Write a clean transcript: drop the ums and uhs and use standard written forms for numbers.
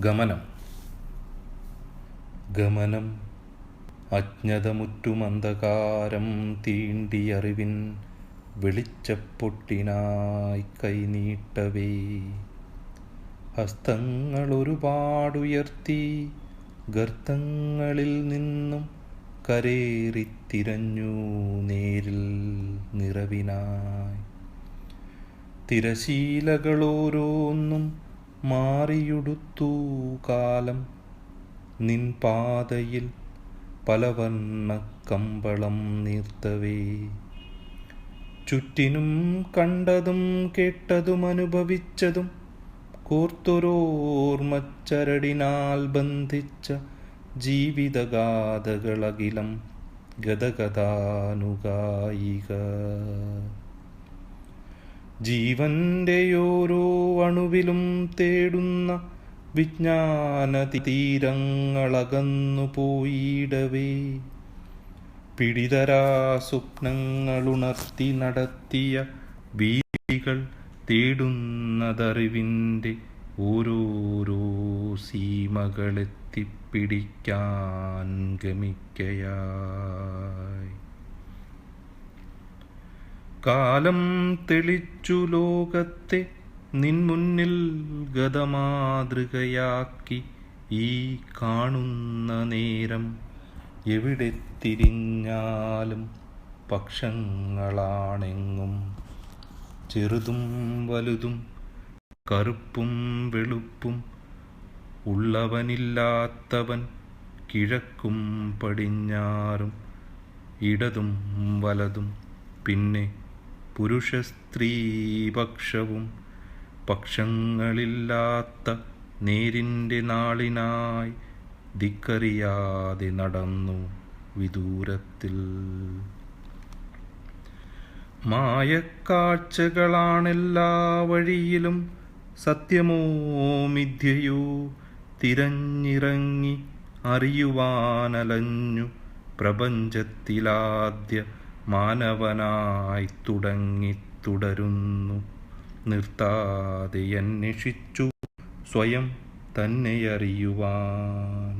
ഗമനം. ഗമനം അജ്ഞതമുറ്റുമന്ധകാരം തീണ്ടിയറിവിൻ വെളിച്ചപ്പൊട്ടിനായി കൈനീട്ടവേ. ഹസ്തങ്ങളൊരുപാടുയർത്തി ഗർത്തങ്ങളിൽ നിന്നും കരേറിത്തിരഞ്ഞു നേരിൽ നിറവിനായി. തിരശീലകളോരോന്നും മാറിയുടുത്തു കാലം നിൻ പാതയിൽ പലവർണ്ണ കമ്പളം നീർത്തവേ. ചുറ്റിനും കണ്ടതും കേട്ടതും അനുഭവിച്ചതും കോർത്തൊരോർമ്മച്ചരടിനാൽ ബന്ധിച്ച ജീവിതഗാഥകളകിലം ഗതഗതാനുഗായിക. ജീവന്റെ ഓരോ അണുവിലും തേടുന്ന വിജ്ഞാനതീരങ്ങളകന്നു പോയിടവേ. പിടിതരാ സ്വപ്നങ്ങളുണർത്തി നടത്തിയ വീഥികൾ തേടുന്നതറിവിൻ്റെ ഓരോരോ സീമകളെത്തിപ്പിടിക്കാൻ ഗമിക്കയായി. കാലം തെളിച്ചു ലോകത്തെ നിൻ മുന്നിൽ ഗതമാതൃകയാക്കി ഈ കാണുന്ന നേരം എവിടെ തിരിഞ്ഞാലും പക്ഷങ്ങളാണെങ്ങും. ചെറുതും വലുതും കറുപ്പും വെളുപ്പും ഉള്ളവനില്ലാത്തവൻ കിഴക്കും പടിഞ്ഞാറും ഇടതും വലതും പിന്നെ പുരുഷ സ്ത്രീ പക്ഷവും പക്ഷങ്ങളില്ലാത്ത നേരിൻ്റെ നാളിനായി ദിക്കറിയാതെ നടന്നു വിദൂരത്തിൽ. മായക്കാഴ്ചകളാണെല്ലാ വഴിയിലും സത്യമോ മിഥ്യയോ തിരഞ്ഞിറങ്ങി അറിയുവാനലഞ്ഞു പ്രപഞ്ചത്തിലാദ്യ മാനവനായി തുടരുന്നു നിർത്താതെ അന്വേഷിച്ചു സ്വയം തന്നെയറിയുവാൻ.